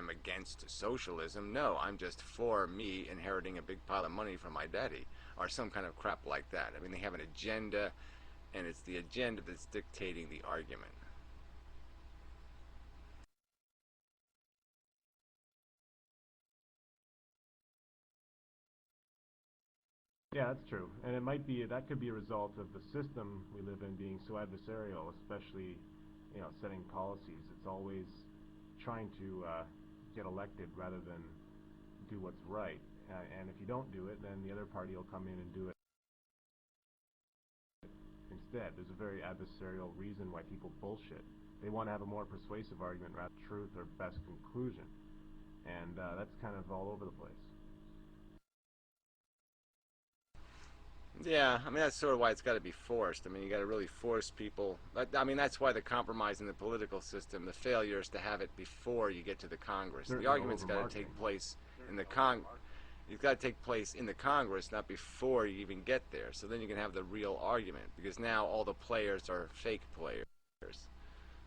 I'm against socialism. No, I'm just for me inheriting a big pile of money from my daddy, or some kind of crap like that. I mean, they have an agenda, and it's the agenda that's dictating the argument. Yeah, that's true. And it might be that could be a result of the system we live in being so adversarial, especially, setting policies. It's always trying to get elected rather than do what's right. And if you don't do it, then the other party will come in and do it instead. There's a very adversarial reason why people bullshit. They want to have a more persuasive argument rather than truth or best conclusion. And that's kind of all over the place. Yeah, I mean that's sort of why it's got to be forced. I mean you got to really force people. I mean that's why the compromise in the political system, the failure is to have it before you get to the Congress. The Certainly argument's over got to marketing. take place in the It's got to take place in the Congress, not before you even get there. So then you can have the real argument, because now all the players are fake players.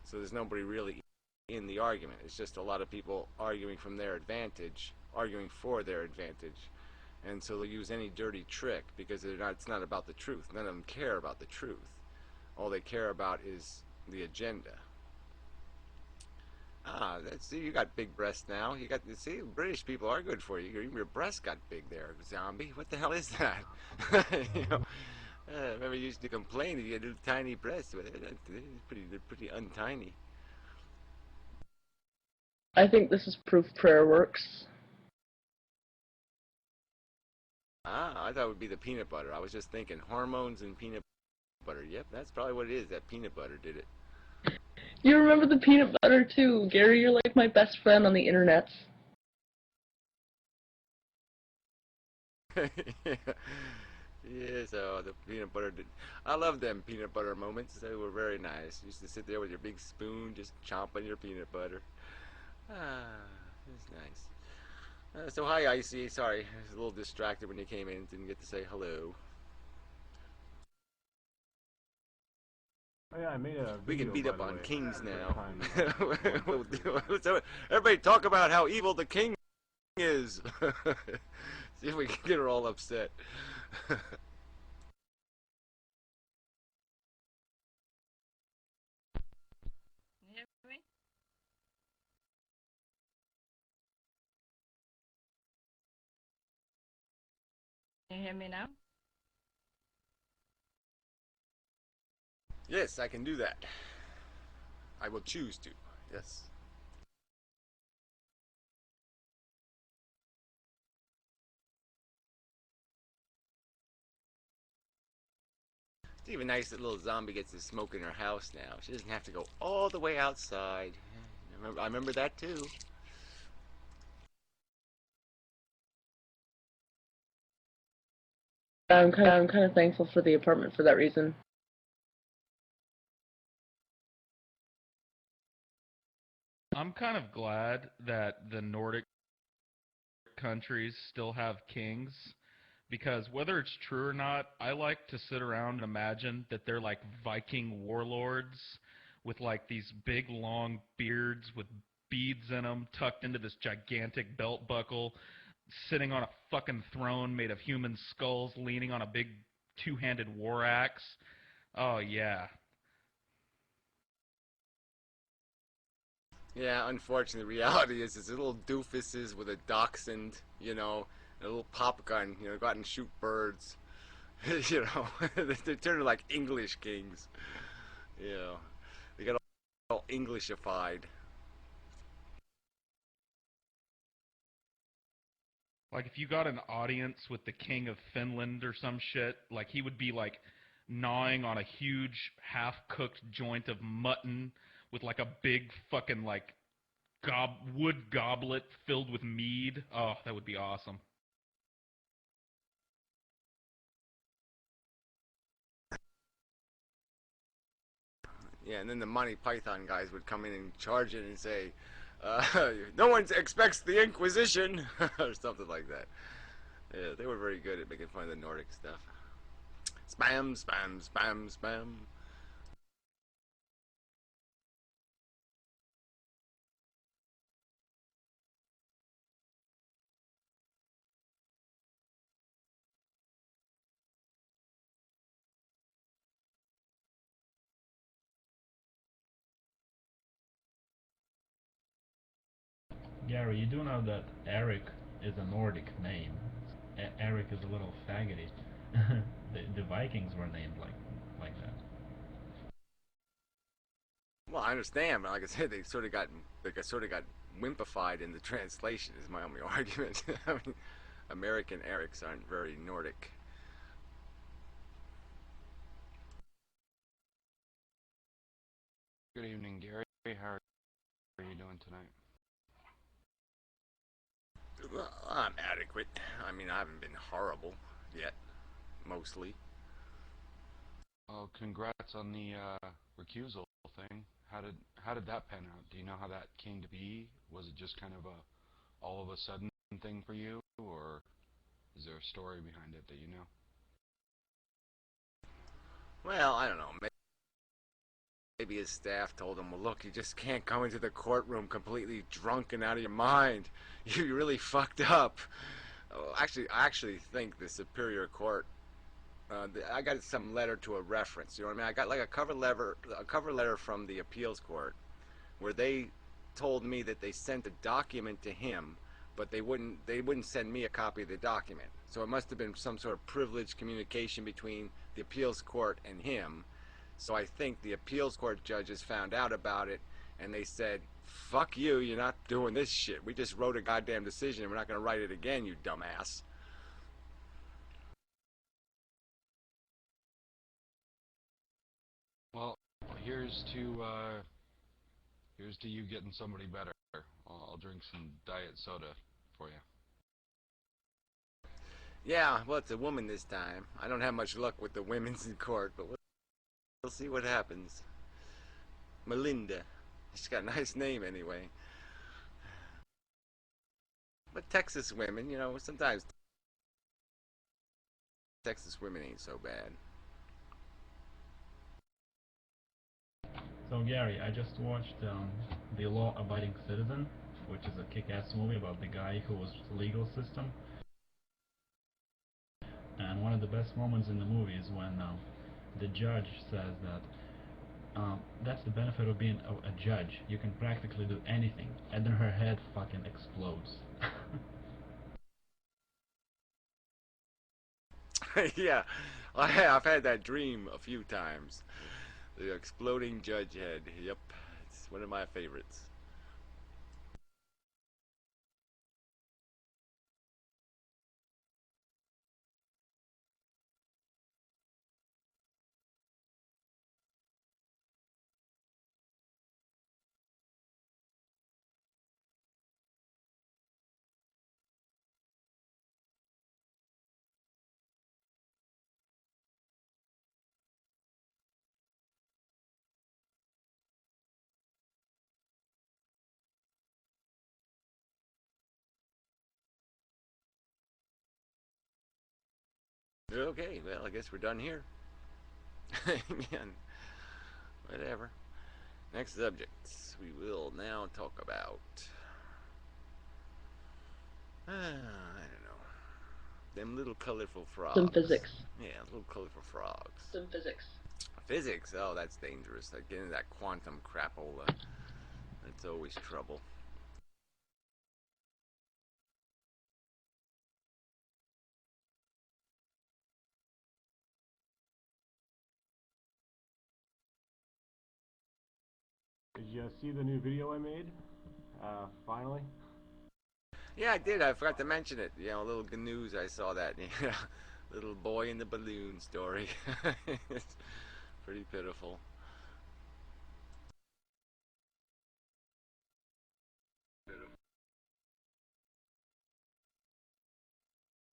So there's nobody really in the argument. It's just a lot of people arguing from their advantage, arguing for their advantage. And so they'll use any dirty trick because it's not about the truth. None of them care about the truth. All they care about is the agenda. See, you got big breasts now. See, British people are good for you. Even your breasts got big there, zombie. What the hell is that? you know, remember you used to complain that you had little tiny breasts. They're pretty untiny. I think this is proof prayer works. I thought it would be the peanut butter. I was just thinking hormones and peanut butter. Yep, that's probably what it is. That peanut butter did it. You remember the peanut butter too, Gary. You're like my best friend on the internet. Yes, oh, the peanut butter did. I love them peanut butter moments. They were very nice. You used to sit there with your big spoon, just chomping your peanut butter. It was nice. So hi, Icy. Sorry, I was a little distracted when you came in. Didn't get to say hello. Oh yeah, I made a We can video, beat by up the on way, kings for the now. time going. So everybody talk about how evil the king is. See if we can get her all upset. Can you hear me? Can you hear me now? Yes, I can do that. I will choose to. Yes. It's even nice that little zombie gets to smoke in her house now. She doesn't have to go all the way outside. I remember that too. I'm kind of thankful for the apartment for that reason. I'm kind of glad that the Nordic countries still have kings, because whether it's true or not, I like to sit around and imagine that they're like Viking warlords with like these big long beards with beads in them tucked into this gigantic belt buckle, sitting on a fucking throne made of human skulls, leaning on a big two-handed war axe. Oh yeah. Yeah, unfortunately, the reality is it's little doofuses with a dachshund, and a little pop gun, go out and shoot birds. They're turning like English kings. You know, they got all Englishified. Like if you got an audience with the king of Finland or some shit, like he would be like gnawing on a huge half-cooked joint of mutton with like a big fucking like wood goblet filled with mead. Oh, that would be awesome. Yeah, and then the Monty Python guys would come in and charge it and say, "No one expects the Inquisition," or something like that. Yeah, they were very good at making fun of the Nordic stuff. Spam, spam, spam, spam. Gary, you do know that Eric is a Nordic name. Eric is a little faggoty. The Vikings were named like that. Well, I understand, but like I said, they sort of got wimpified in the translation. Is my only argument. I mean, American Erics aren't very Nordic. Good evening, Gary. How are you doing tonight? Well, I'm adequate. I mean, I haven't been horrible yet, mostly. Oh, congrats on the recusal thing. How did that pan out? Do you know how that came to be? Was it just kind of a all of a sudden thing for you, or is there a story behind it that you know? Well, I don't know. Maybe his staff told him, well, look, you just can't go into the courtroom completely drunk and out of your mind. You really fucked up. Oh, I actually think the Superior Court, I got some letter to a reference. You know what I mean? I got like a cover letter from the appeals court where they told me that they sent a document to him, but they wouldn't send me a copy of the document. So it must have been some sort of privileged communication between the appeals court and him. So I think the appeals court judges found out about it, and they said, fuck you, you're not doing this shit. We just wrote a goddamn decision, and we're not going to write it again, you dumbass. Well, here's to you getting somebody better. I'll drink some diet soda for you. Yeah, well, it's a woman this time. I don't have much luck with the women's in court, but we'll see what happens. Melinda. She's got a nice name anyway. But Texas women, you know, sometimes Texas women ain't so bad. So Gary, I just watched The Law-Abiding Citizen, which is a kick-ass movie about the guy who was legal system. And one of the best moments in the movie is when the judge says that that's the benefit of being a judge. You can practically do anything. And then her head fucking explodes. Yeah, I've had that dream a few times. The exploding judge head. Yep, it's one of my favorites. Okay, well, I guess we're done here. Man, whatever. Next subjects. We will now talk about I don't know. Them little colorful frogs. Some physics. Yeah, little colorful frogs. Some physics. Physics? Oh, that's dangerous. Like getting that quantum crapola. That's always trouble. Did you see the new video I made? Finally? Yeah, I did. I forgot to mention it. You know, a little news. I saw that. Yeah, little boy in the balloon story. It's pretty pitiful.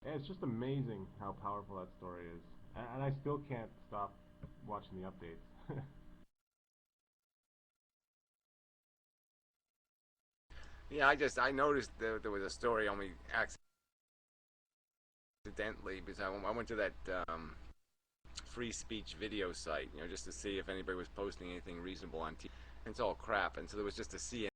And it's just amazing how powerful that story is. And I still can't stop watching the updates. Yeah, I noticed there was a story on me accidentally because I went to that free speech video site, you know, just to see if anybody was posting anything reasonable on TV. And it's all crap. And so there was just a CNN